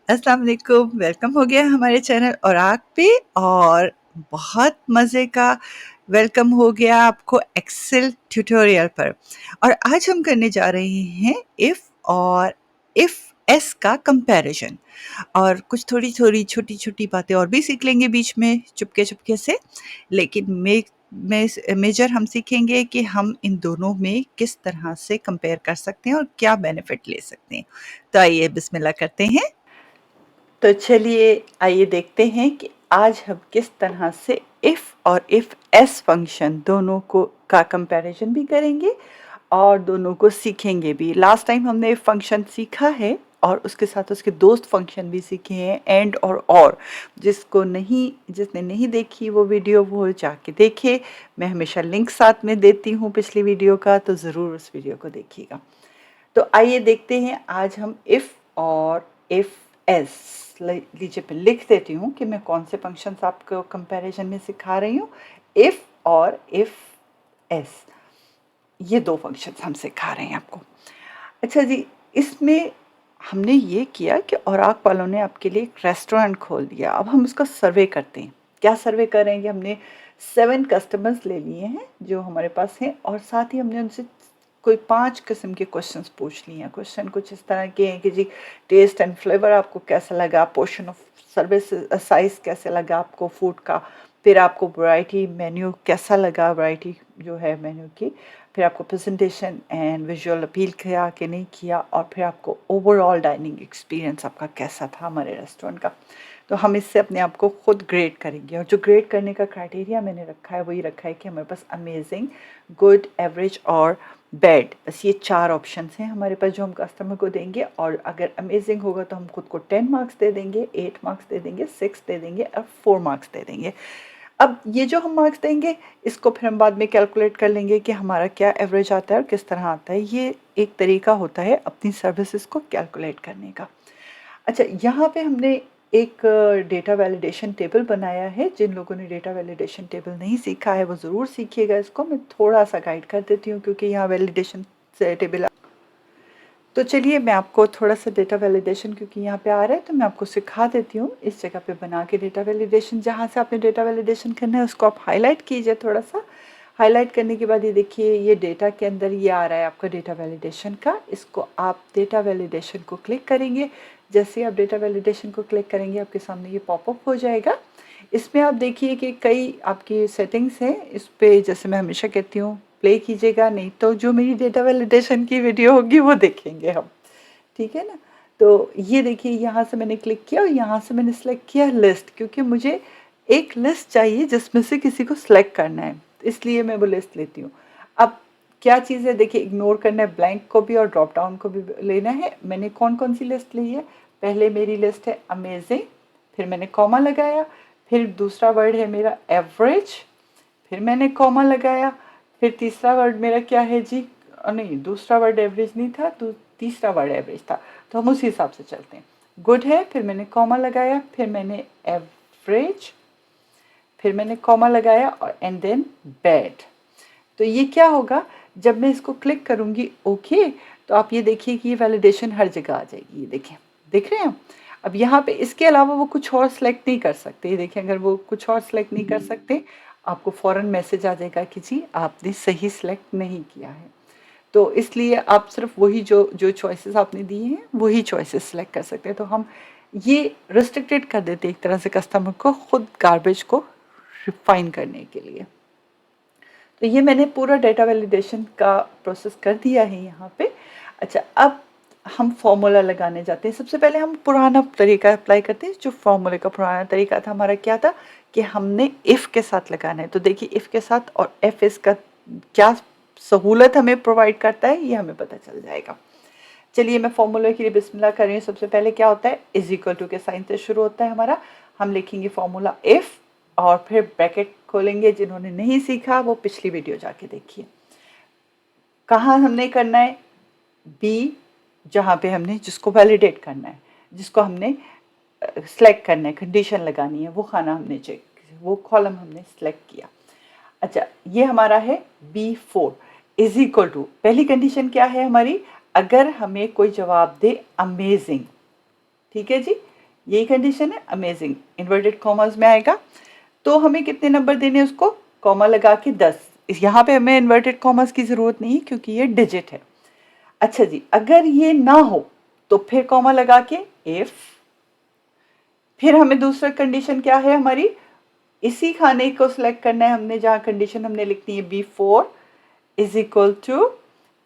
अस्सलाम वालेकुम, वेलकम हो गया हमारे चैनल औराक पे और बहुत मज़े का वेलकम हो गया आपको एक्सेल ट्यूटोरियल पर। और आज हम करने जा रहे हैं इफ़ और इफ़ एस का कंपैरिजन और कुछ थोड़ी-थोड़ी, छोटी-छोटी बातें और भी सीख लेंगे बीच में चुपके-चुपके से। लेकिन मेजर हम सीखेंगे कि हम इन दोनों में किस तरह से कंपेयर कर सकते हैं और क्या बेनिफिट ले सकते हैं। तो आइए बिस्मिल्लाह करते हैं। तो चलिए आइए देखते हैं कि आज हम किस तरह से इफ़ और इफ़ एस फंक्शन दोनों को का कंपैरिजन भी करेंगे और दोनों को सीखेंगे भी। लास्ट टाइम हमने इफ फंक्शन सीखा है और उसके साथ उसके दोस्त फंक्शन भी सीखे हैं एंड और जिसने नहीं देखी वो वीडियो वो जाके देखे। मैं हमेशा लिंक साथ में देती हूँ पिछली वीडियो का, तो ज़रूर उस वीडियो को देखिएगा। तो आइए देखते हैं आज हम इफ़ और इफ़ एस लीजिए मैं लिख देती हूँ कि मैं कौन से फंक्शंस आपको कंपैरिजन में सिखा रही हूँ। इफ़ और इफ़ एस, ये दो फंक्शंस हम सिखा रहे हैं आपको। अच्छा जी, इसमें हमने ये किया कि औराक वालों ने आपके लिए एक रेस्टोरेंट खोल दिया। अब हम उसका सर्वे करते हैं। क्या सर्वे करेंगे? हमने 7 कस्टमर्स ले लिए हैं जो हमारे पास हैं और साथ ही हमने उनसे कोई 5 किस्म के क्वेश्चंस पूछ लिए हैं। क्वेश्चन कुछ इस तरह के हैं कि जी टेस्ट एंड फ्लेवर आपको कैसा लगा, पोर्शन ऑफ सर्विस साइज़ कैसे लगा आपको फूड का, फिर आपको वैरायटी मेन्यू कैसा लगा, वैरायटी जो है मेन्यू की, फिर आपको प्रेजेंटेशन एंड विजुअल अपील किया कि नहीं किया, और फिर आपको ओवरऑल डाइनिंग एक्सपीरियंस आपका कैसा था हमारे रेस्टोरेंट का। तो हम इससे अपने आप को खुद ग्रेड करेंगे और जो ग्रेड करने का क्राइटेरिया मैंने रखा है वही रखा है कि हमारे पास अमेजिंग, गुड, एवरेज और बैड, बस ये 4 ऑप्शंस हैं हमारे पास जो हम कस्टमर को देंगे। और अगर अमेजिंग होगा तो हम खुद को 10 मार्क्स दे देंगे, 8 मार्क्स दे देंगे, 6 दे देंगे और 4 मार्क्स दे देंगे। अब ये जो हम मार्क्स देंगे इसको फिर हम बाद में कैलकुलेट कर लेंगे कि हमारा क्या एवरेज आता है और किस तरह आता है। ये एक तरीका होता है अपनी सर्विसेज को कैलकुलेट करने का। अच्छा, यहाँ पे हमने एक डेटा वैलिडेशन टेबल बनाया है। जिन लोगों ने डेटा वैलिडेशन टेबल नहीं सीखा है वो ज़रूर सीखिएगा इसको। मैं थोड़ा सा गाइड कर देती हूँ क्योंकि यहाँ वैलिडेशन से टेबल। तो चलिए मैं आपको थोड़ा सा डेटा वैलिडेशन, क्योंकि यहाँ पे आ रहा है तो मैं आपको सिखा देती हूँ। इस जगह पे बना के डेटा वैलिडेशन, जहाँ से आपने डेटा वैलिडेशन करना है उसको आप हाईलाइट कीजिए थोड़ा सा। हाईलाइट करने के बाद ये देखिए ये डेटा के अंदर ये आ रहा है आपका डेटा वैलिडेशन का। इसको आप डेटा वैलिडेशन को क्लिक करेंगे। जैसे ही आप डेटा वैलिडेशन को क्लिक करेंगे आपके सामने ये पॉपअप हो जाएगा। इसमें आप देखिए कि कई आपकी सेटिंग्स हैं। इस पे जैसे मैं हमेशा कहती हूँ प्ले कीजिएगा, नहीं तो जो मेरी डेटा वैलिडेशन की वीडियो होगी वो देखेंगे हम, ठीक है ना। तो ये देखिए यहाँ से मैंने क्लिक किया और यहाँ से मैंने सेलेक्ट किया लिस्ट, क्योंकि मुझे एक लिस्ट चाहिए जिसमें से किसी को सिलेक्ट करना है, इसलिए मैं वो लिस्ट लेती हूँ। अब क्या चीज़ है देखिए, इग्नोर करना है ब्लैंक को भी और ड्रॉप डाउन को भी लेना है। मैंने कौन कौन सी लिस्ट ली है? पहले मेरी लिस्ट है अमेजिंग, फिर मैंने कॉमा लगाया, फिर दूसरा वर्ड है मेरा एवरेज, फिर मैंने कॉमा लगाया, फिर तीसरा वर्ड मेरा क्या है जी, नहीं दूसरा वर्ड एवरेज नहीं था तो तीसरा वर्ड एवरेज था, तो हम उसी हिसाब से चलते हैं। गुड है, फिर मैंने कॉमा लगाया, फिर मैंने एवरेज, फिर मैंने कॉमा लगाया और एंड देन बैड। तो ये क्या होगा, जब मैं इसको क्लिक करूँगी ओके, तो आप ये देखिए कि ये वैलिडेशन हर जगह आ जाएगी। ये देखें, देख रहे हैं आप? अब यहाँ पे इसके अलावा वो कुछ और सेलेक्ट नहीं कर सकते। ये देखिए, अगर वो कुछ और सेलेक्ट नहीं कर सकते आपको फ़ौरन मैसेज आ जाएगा कि जी आपने सही सेलेक्ट नहीं किया है। तो इसलिए आप सिर्फ वही जो जो चॉइसेस आपने दिए हैं वही चॉइसेस सेलेक्ट कर सकते हैं। तो हम ये रिस्ट्रिक्टेड कर देते हैं एक तरह से कस्टमर को खुद गार्बेज को रिफाइन करने के लिए। तो ये मैंने पूरा डेटा वैलिडेशन का प्रोसेस कर दिया है यहाँ पे। अच्छा, अब हम फॉर्मूला लगाने जाते हैं। सबसे पहले हम पुराना तरीका अप्लाई करते हैं। जो फॉर्मूले का पुराना तरीका था हमारा क्या था कि हमने इफ़ के साथ लगाना है। तो देखिए इफ़ के साथ और एफ इसका क्या सहूलत हमें प्रोवाइड करता है ये हमें पता चल जाएगा। चलिए मैं फॉर्मूले के लिए बिस्मिल्लाह कर रही हूँ। सबसे पहले क्या होता है, इज इक्वल टू के साइन से शुरू होता है हमारा। हम लिखेंगे फॉर्मूला इफ़ और फिर ब्रैकेट खोलेंगे। जिन्होंने नहीं सीखा वो पिछली वीडियो जाके देखिए। कहाँ हमने करना है, बी, जहाँ पे हमने जिसको वैलिडेट करना है, जिसको हमने सेलेक्ट करना है, कंडीशन लगानी है, वो खाना हमने चेक, वो कॉलम हमने सेलेक्ट किया। अच्छा, ये हमारा है B4 इज इक्वल टू, पहली कंडीशन क्या है हमारी, अगर हमें कोई जवाब दे अमेजिंग, ठीक है जी। यही कंडीशन है, अमेजिंग इन्वर्टेड कॉमर्स में आएगा। तो हमें कितने नंबर देने हैं उसको, कॉमा लगा के 10। यहाँ पे हमें इन्वर्टेड कॉमर्स की ज़रूरत नहीं है क्योंकि ये डिजिट है। अच्छा जी, अगर ये ना हो तो फिर कॉमा लगा के इफ, फिर हमें दूसरा कंडीशन क्या है हमारी, इसी खाने को सिलेक्ट करना है हमने जहाँ कंडीशन हमने लिखनी है B4 इज इक्वल टू,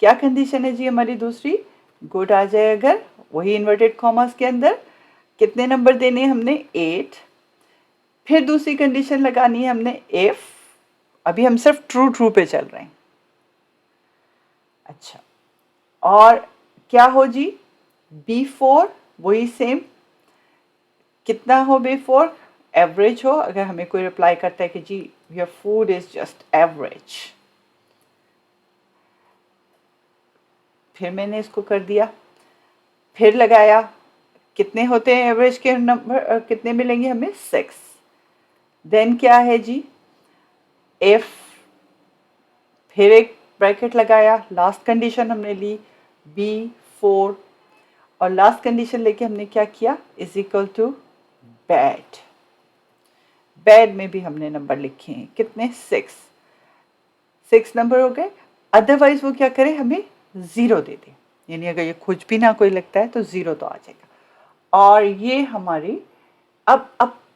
क्या कंडीशन है जी हमारी दूसरी, गुड आ जाए अगर, वही इन्वर्टेड कॉमर्स के अंदर। कितने नंबर देने हैं हमने 8। फिर दूसरी कंडीशन लगानी है हमने इफ, अभी हम सिर्फ ट्रू ट्रू पे चल रहे हैं। अच्छा, और क्या हो जी, B4 वही सेम, कितना हो B4, एवरेज हो। अगर हमें कोई रिप्लाई करता है कि जी your food is just average, फिर मैंने इसको कर दिया, फिर लगाया, कितने होते हैं एवरेज के नंबर, कितने मिलेंगे हमें 6। देन क्या है जी, इफ, फिर एक ब्रैकेट लगाया, लास्ट कंडीशन हमने ली B4, और लास्ट कंडीशन लेके हमने क्या किया, is equal to bad. Bad में भी हमने नंबर लिखे हैं, कितने 6 नंबर हो गए। अदरवाइज वो क्या करे, हमें 0 दे दे, यानी अगर ये कुछ भी ना कोई लगता है तो 0 तो आ जाएगा। और ये हमारी, अब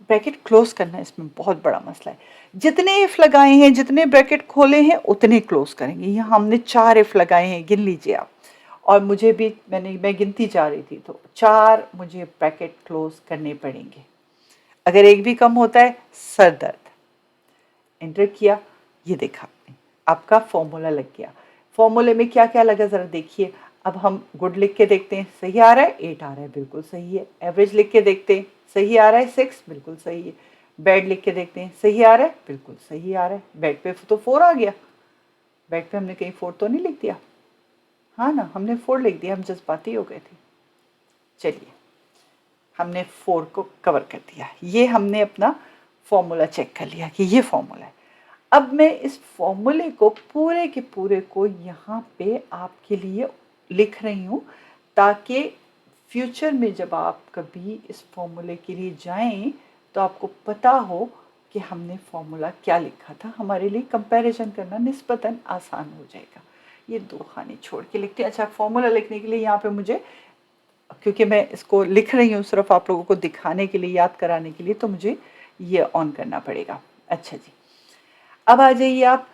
ब्रैकेट क्लोज करना है, इसमें बहुत बड़ा मसला है। जितने इफ लगाए हैं, जितने ब्रैकेट खोले हैं उतने क्लोज करेंगे। यहाँ हमने 4 इफ लगाए हैं, गिन लीजिए आप, और मुझे भी मैं गिनती जा रही थी तो 4 मुझे ब्रैकेट क्लोज करने पड़ेंगे। अगर एक भी कम होता है सर दर्द। एंटर किया, ये देखा आपने, आपका फॉर्मूला लग गया। फॉर्मूले में क्या क्या लगा ज़रा देखिए। अब हम गुड लिख के देखते हैं, सही आ रहा है, 8 आ रहा है, बिल्कुल सही है। एवरेज लिख के देखते हैं, सही आ रहा है, 6, बिल्कुल सही है। बैड लिख के देखते हैं, सही आ रहा है, बिल्कुल सही आ रहा है। बैड पे तो 4 आ गया, बैड पे हमने कहीं 4 तो नहीं लिख दिया, हाँ ना, हमने 4 लिख दिया, हम जज्बाती हो गए थे। चलिए, हमने 4 को कवर कर दिया, ये हमने अपना फॉर्मूला चेक कर लिया कि ये फॉर्मूला है। अब मैं इस फॉर्मूले को पूरे के पूरे को यहाँ पे आपके लिए लिख रही हूँ, ताकि फ्यूचर में जब आप कभी इस फॉर्मूले के लिए जाएं तो आपको पता हो कि हमने फॉर्मूला क्या लिखा था। हमारे लिए कंपैरिजन करना निस्बतन आसान हो जाएगा। ये 2 खाने छोड़ के लिखते हैं। अच्छा, फॉर्मूला लिखने के लिए यहाँ पे मुझे, क्योंकि मैं इसको लिख रही हूँ सिर्फ आप लोगों को दिखाने के लिए, याद कराने के लिए, तो मुझे ये ऑन करना पड़ेगा। अच्छा जी, अब आ जाइए आप,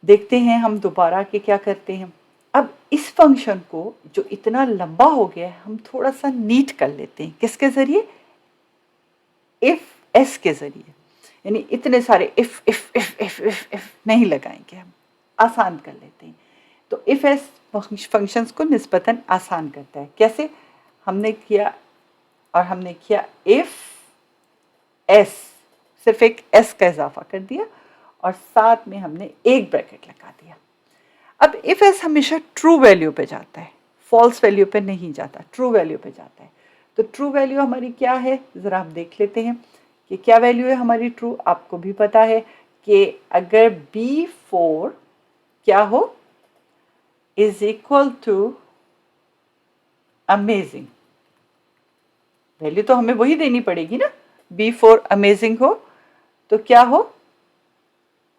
देखते हैं हम दोबारा के क्या करते हैं। अब इस फंक्शन को जो इतना लंबा हो गया है, हम थोड़ा सा नीट कर लेते हैं। किसके ज़रिए, इफ एस के ज़रिए, यानी इतने सारे इफ नहीं लगाएंगे, हम आसान कर लेते हैं। तो इफ एस फंक्शंस को निस्बतन आसान करता है। कैसे, हमने किया, और हमने किया इफ एस, सिर्फ एक एस का इजाफा कर दिया और साथ में हमने एक ब्रैकेट लगा दिया। अब इफ एस हमेशा ट्रू वैल्यू पे जाता है, फॉल्स वैल्यू पे नहीं जाता, ट्रू वैल्यू पे जाता है। तो ट्रू वैल्यू हमारी क्या है, ज़रा हम देख लेते हैं कि क्या वैल्यू है हमारी ट्रू। आपको भी पता है कि अगर B4 क्या हो, is equal to amazing, value तो हमें वही देनी पड़ेगी ना। B4 अमेजिंग हो तो क्या हो,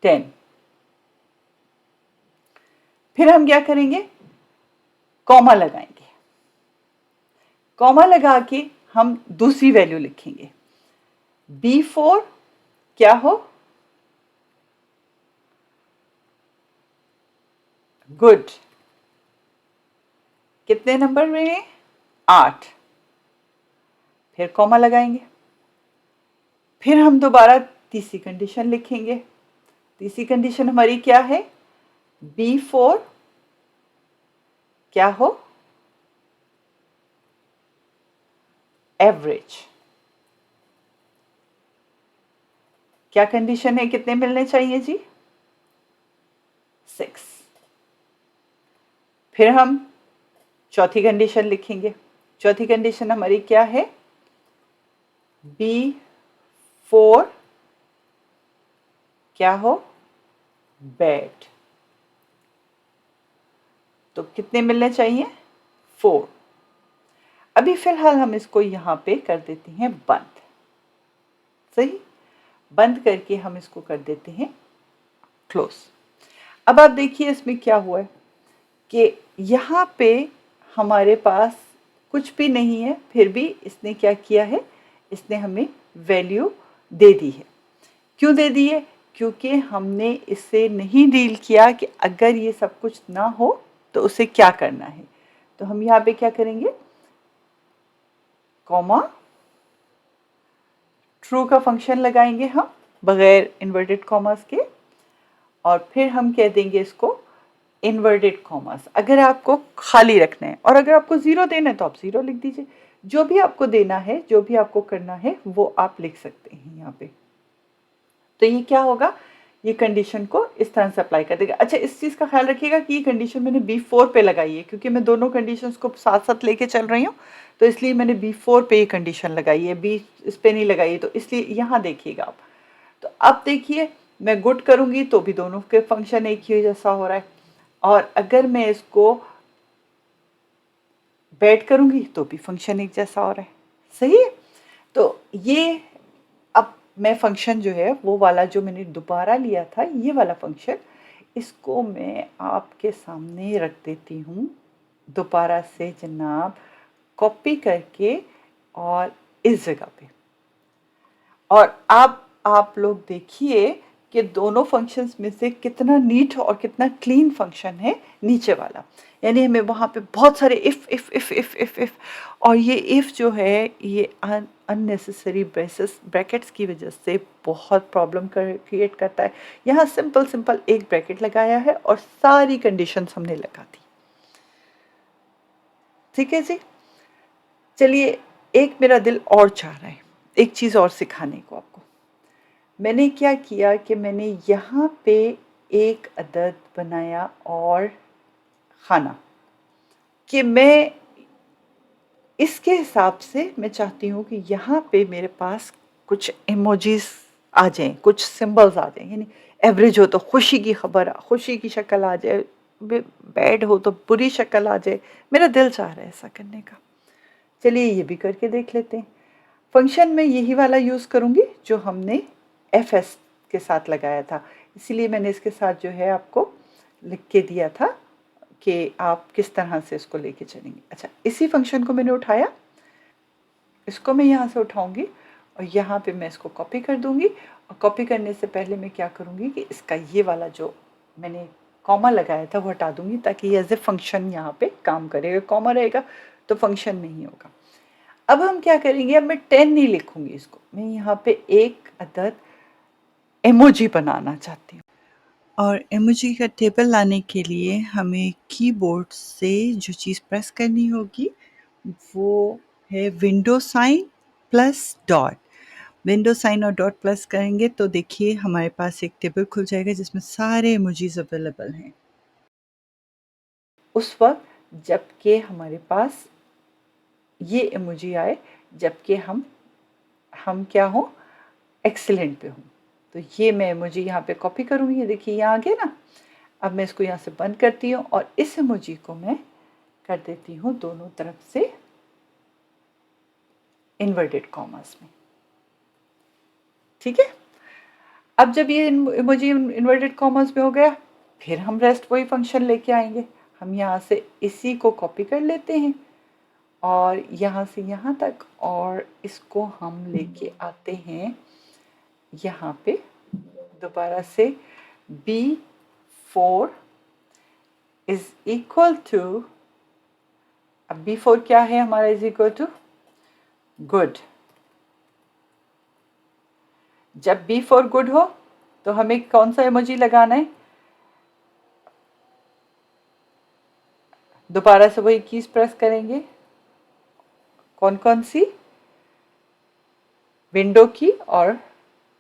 10। फिर हम क्या करेंगे, कॉमा लगाएंगे, कॉमा लगा के हम दूसरी वैल्यू लिखेंगे। B4 क्या हो, गुड। कितने नंबर में, 8। फिर कॉमा लगाएंगे, फिर हम दोबारा तीसरी कंडीशन लिखेंगे। तीसरी कंडीशन हमारी क्या है, B4 क्या हो, एवरेज। क्या कंडीशन है, कितने मिलने चाहिए जी, 6। फिर हम चौथी कंडीशन लिखेंगे। चौथी कंडीशन हमारी क्या है, B4 क्या हो, बैड। तो कितने मिलने चाहिए, 4। अभी फ़िलहाल हम इसको यहाँ पे कर देते हैं बंद। सही, बंद करके हम इसको कर देते हैं क्लोज। अब आप देखिए इसमें क्या हुआ है कि यहाँ पे हमारे पास कुछ भी नहीं है, फिर भी इसने क्या किया है, इसने हमें वैल्यू दे दी है। क्यों दे दी है? क्योंकि हमने इससे नहीं डील किया कि अगर ये सब कुछ ना हो तो उसे क्या करना है। तो हम यहाँ पे क्या करेंगे, कॉमा, ट्रू का फंक्शन लगाएंगे हम बगैर इन्वर्टेड कॉमास के, और फिर हम कह देंगे इसको इन्वर्टेड कॉमास अगर आपको खाली रखना है, और अगर आपको ज़ीरो देना है तो आप ज़ीरो लिख दीजिए। जो भी आपको देना है, जो भी आपको करना है वो आप लिख सकते हैं यहाँ पे। तो ये क्या होगा, ये कंडीशन को इस तरह से अप्लाई कर देगा। अच्छा, इस चीज़ का ख्याल रखिएगा कि ये कंडीशन मैंने B4 पे लगाई है, क्योंकि मैं दोनों कंडीशंस को साथ साथ लेके चल रही हूँ, तो इसलिए मैंने B4 पे ये कंडीशन लगाई है, बी इस पे नहीं लगाई है, तो इसलिए यहाँ देखिएगा आप। तो अब देखिए मैं गुड करूँगी तो भी दोनों के फंक्शन एक ही जैसा हो रहा है, और अगर मैं इसको बैड करूँगी तो भी फंक्शन एक जैसा हो रहा है। सही है, तो ये अब मैं फंक्शन जो है वो वाला जो मैंने दोबारा लिया था, ये वाला फंक्शन, इसको मैं आपके सामने रख देती हूँ दोबारा से जनाब, कॉपी करके और इस जगह पे। और अब आप लोग देखिए कि दोनों फंक्शंस में से कितना नीट और कितना क्लीन फंक्शन है नीचे वाला। यानी हमें वहाँ पे बहुत सारे इफ़ और ये इफ़ जो है ये अननेसेसरी ब्रैकेट्स की वजह से बहुत प्रॉब्लम क्रिएट करता है। यहाँ सिंपल एक ब्रैकेट लगाया है और सारी कंडीशंस हमने लगा दी। ठीक है जी, चलिए, एक मेरा दिल और चाह रहा है एक चीज़ और सिखाने को आपको। मैंने क्या किया कि मैंने यहाँ पे एक अदद बनाया और खाना, कि मैं इसके हिसाब से मैं चाहती हूँ कि यहाँ पे मेरे पास कुछ इमोजीज आ जाएं, कुछ सिंबल्स आ जाएं। यानी एवरेज हो तो खुशी की खबर, खुशी की शक्ल आ जाए, बैड हो तो बुरी शक्ल आ जाए। मेरा दिल चाह रहा है ऐसा करने का। चलिए ये भी करके देख लेते हैं। फंक्शन में यही वाला यूज़ करूँगी जो हमने एफ के साथ लगाया था, इसीलिए मैंने इसके साथ जो है आपको लिख के दिया था कि आप किस तरह से इसको लेके चलेंगे। अच्छा, इसी फंक्शन को मैंने उठाया, इसको मैं यहाँ से उठाऊँगी और यहाँ पे मैं इसको कॉपी कर दूँगी। और कॉपी करने से पहले मैं क्या करूँगी कि इसका ये वाला जो मैंने कॉमा लगाया था वो हटा दूँगी, ताकि ये एज ए फंक्शन यहाँ पे काम करेगा। कॉमा रहेगा तो फंक्शन नहीं होगा। अब हम क्या करेंगे, अब मैं 10 नहीं लिखूँगी इसको, मैं यहाँ पे एक अदद इमोजी बनाना चाहती हूँ। और इमोजी का टेबल लाने के लिए हमें कीबोर्ड से जो चीज़ प्रेस करनी होगी वो है window sign plus dot. Window sign और डॉट प्लस करेंगे तो देखिए हमारे पास एक टेबल खुल जाएगा जिसमें सारे इमोजीज अवेलेबल हैं। उस वक्त जबकि हमारे पास ये इमोजी आए जबकि हम क्या हो, एक्सीलेंट पे हूँ। तो ये मैं इमोजी यहाँ पे कॉपी करूँगी, ये देखिए यहाँ आ गया ना। अब मैं इसको यहाँ से बंद करती हूँ और इस इमोजी को मैं कर देती हूँ दोनों तरफ से इन्वर्टेड कॉमास में। ठीक है, अब जब ये इमोजी इन्वर्टेड कॉमास में हो गया, फिर हम रेस्ट वही फंक्शन लेके आएंगे। हम यहाँ से इसी को कॉपी कर लेते हैं और यहाँ से यहाँ तक, और इसको हम लेके आते हैं यहाँ पे दोबारा से। B4 इज इक्वल टू, अब B4 क्या है हमारा, इज इक्वल टू गुड। जब B4 गुड हो तो हमें कौन सा इमोजी लगाना है, दोबारा से वही कीज प्रेस करेंगे। कौन कौन सी, विंडो की और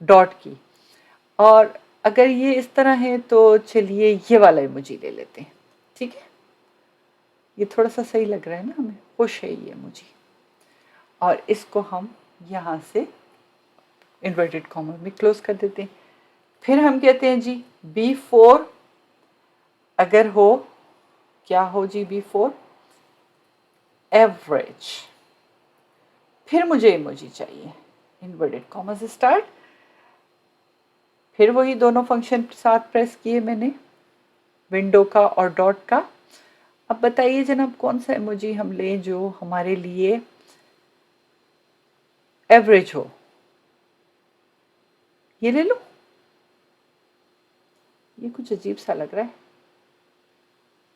डॉट की। और अगर ये इस तरह है तो चलिए ये वाला इमोजी ले लेते हैं। ठीक है, ये थोड़ा सा सही लग रहा है ना, हमें खुश है ये इमोजी। और इसको हम यहाँ से इन्वर्टेड कॉमा में क्लोज कर देते हैं। फिर हम कहते हैं जी B4 अगर हो, क्या हो जी B4, एवरेज। फिर मुझे इमोजी चाहिए, इन्वर्टेड कॉमा से स्टार्ट, फिर वही दोनों फंक्शन साथ प्रेस किए मैंने, विंडो का और डॉट का। अब बताइए जनाब कौन सा इमोजी हम लें जो हमारे लिए एवरेज हो। ये ले लो, ये कुछ अजीब सा लग रहा है,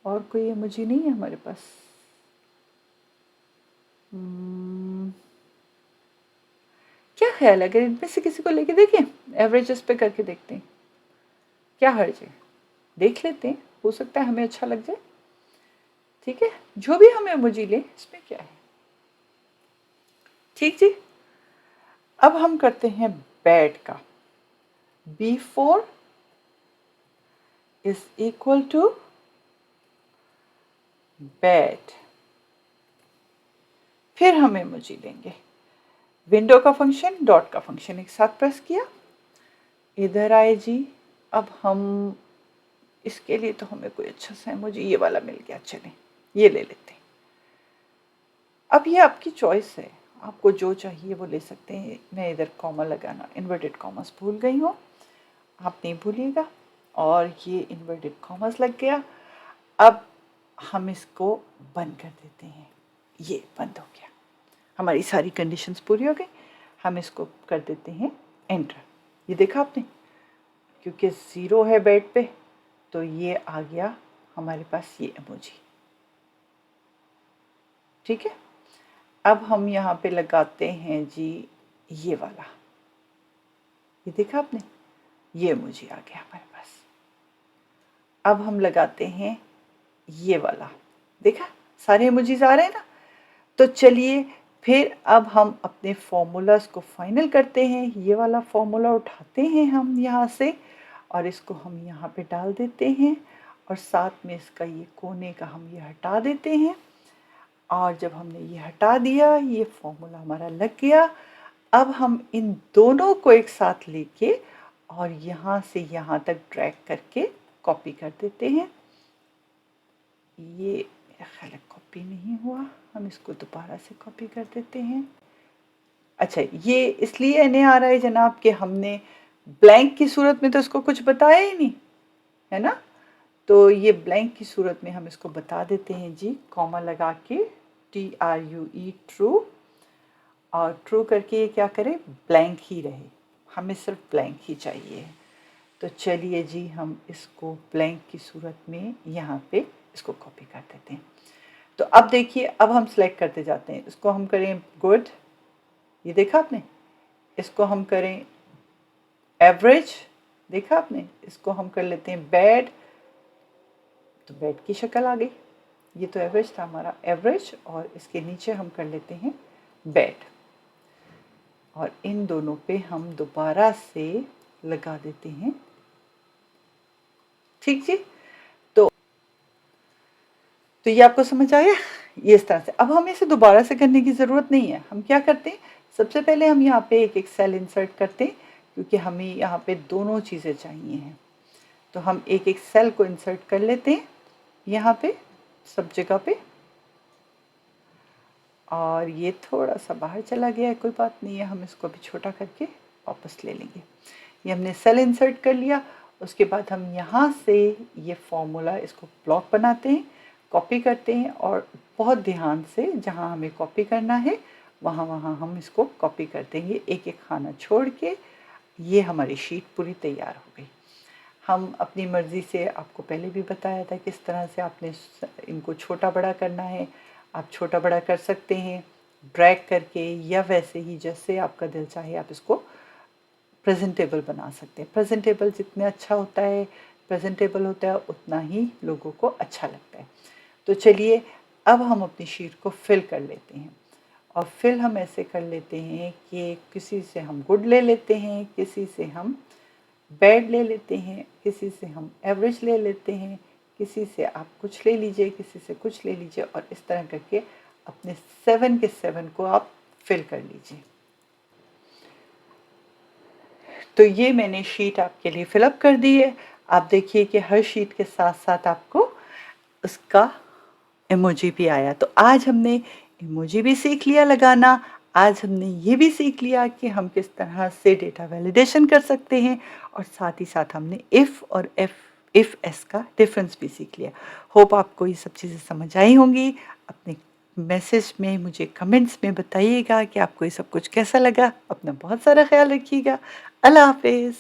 और कोई इमोजी नहीं है हमारे पास। क्या ख्याल है, अगर इनमें से किसी को लेके देखें, एवरेज इस पे करके देखते हैं, क्या हर्ज है, देख लेते हैं, हो सकता है हमें अच्छा लग जाए। ठीक है, जो भी हम इमोजी लें इसमें क्या है। ठीक जी, अब हम करते हैं बैट का। B4 is equal to bat, फिर हम इमोजी लेंगे, विंडो का फंक्शन डॉट का फंक्शन एक साथ प्रेस किया, इधर आए जी। अब हम इसके लिए तो हमें कोई अच्छा सा इमोजी, ये वाला मिल गया, चलें ये ले लेते हैं। अब ये आपकी चॉइस है, आपको जो चाहिए वो ले सकते हैं। मैं इधर कॉमा लगाना, इन्वर्टेड कॉमर्स भूल गई हूँ, आप नहीं भूलिएगा। और ये इन्वर्टेड कॉमर्स लग गया। अब हम इसको बंद कर देते हैं, ये बंद हो गया, हमारी सारी कंडीशंस पूरी हो गई। हम इसको कर देते हैं एंटर। ये देखा आपने, क्योंकि ज़ीरो है बेड पे तो ये आ गया हमारे पास ये इमोजी। ठीक है, अब हम यहाँ पे लगाते हैं जी ये वाला, ये देखा आपने, ये इमोजी आ गया हमारे पास। अब हम लगाते हैं ये वाला, देखा सारे इमोजीज आ रहे हैं ना। तो चलिए फिर अब हम अपने फॉर्मूलाज को फाइनल करते हैं। ये वाला फॉर्मूला उठाते हैं हम यहाँ से और इसको हम यहाँ पे डाल देते हैं, और साथ में इसका ये कोने का हम ये हटा देते हैं। और जब हमने ये हटा दिया, ये फॉर्मूला हमारा लग गया। अब हम इन दोनों को एक साथ लेके और यहाँ से यहाँ तक ड्रैग करके कॉपी कर देते हैं। ये मेरा ख्याल है कॉपी नहीं हुआ, हम इसको दोबारा से कॉपी कर देते हैं। अच्छा, ये इसलिए नहीं आ रहा है जनाब कि हमने ब्लैंक की सूरत में तो इसको कुछ बताया ही नहीं है ना। तो ये ब्लैंक की सूरत में हम इसको बता देते हैं जी, कॉमा लगा के TRUE ट्रू, और ट्रू करके ये क्या करें, ब्लैंक ही रहे, हमें सिर्फ ब्लैंक ही चाहिए। तो चलिए जी हम इसको ब्लैंक की सूरत में यहाँ पे इसको कॉपी कर देते हैं। तो अब देखिए, अब हम सेलेक्ट करते जाते हैं, इसको हम करें गुड, ये देखा आपने, इसको हम करें एवरेज, देखा आपने, इसको हम कर लेते हैं बैड, तो बैड की शक्ल आ गई। ये तो एवरेज था हमारा, एवरेज, और इसके नीचे हम कर लेते हैं बैड, और इन दोनों पे हम दोबारा से लगा देते हैं। ठीक जी, तो ये आपको समझ आया, ये इस तरह से। अब हमें इसे दोबारा से करने की ज़रूरत नहीं है। हम क्या करते हैं, सबसे पहले हम यहाँ पे एक एक सेल इंसर्ट करते हैं, क्योंकि हमें यहाँ पे दोनों चीज़ें चाहिए हैं। तो हम एक एक सेल को इंसर्ट कर लेते हैं यहाँ पे सब जगह पे, और ये थोड़ा सा बाहर चला गया है, कोई बात नहीं है, हम इसको भी छोटा करके वापस ले लेंगे। ये हमने सेल इंसर्ट कर लिया। उसके बाद हम यहाँ से ये फॉर्मूला, इसको ब्लॉक बनाते हैं, कॉपी करते हैं, और बहुत ध्यान से जहाँ हमें कॉपी करना है वहाँ वहाँ हम इसको कॉपी कर देंगे, एक एक खाना छोड़ के। ये हमारी शीट पूरी तैयार हो गई। हम अपनी मर्ज़ी से, आपको पहले भी बताया था किस तरह से आपने इनको छोटा बड़ा करना है, आप छोटा बड़ा कर सकते हैं ड्रैग करके, या वैसे ही जैसे आपका दिल चाहे आप इसको प्रेजेंटेबल बना सकते हैं। प्रेजेंटेबल जितना अच्छा होता है, प्रेजेंटेबल होता है, उतना ही लोगों को अच्छा लगता है। तो चलिए अब हम अपनी शीट को फिल कर लेते हैं, और फिल हम ऐसे कर लेते हैं कि किसी से हम गुड ले लेते हैं, किसी से हम बैड ले लेते हैं, किसी से हम एवरेज ले लेते हैं, किसी से आप कुछ ले लीजिए, किसी से कुछ ले लीजिए, और इस तरह करके अपने 7 के 7 को आप फिल कर लीजिए। तो ये मैंने शीट आपके लिए फिलअप कर दी है। आप देखिए कि हर शीट के साथ साथ आपको उसका इमोजी भी आया। तो आज हमने इमोजी भी सीख लिया लगाना। आज हमने ये भी सीख लिया कि हम किस तरह से डेटा वैलिडेशन कर सकते हैं और साथ ही साथ हमने इफ़ एस का डिफरेंस भी सीख लिया। होप आपको ये सब चीज़ें समझ आई होंगी। अपने मैसेज में मुझे कमेंट्स में बताइएगा कि आपको ये सब कुछ कैसा लगा। अपना बहुत सारा ख़्याल रखिएगा। अल्लाह हाफ़िज़।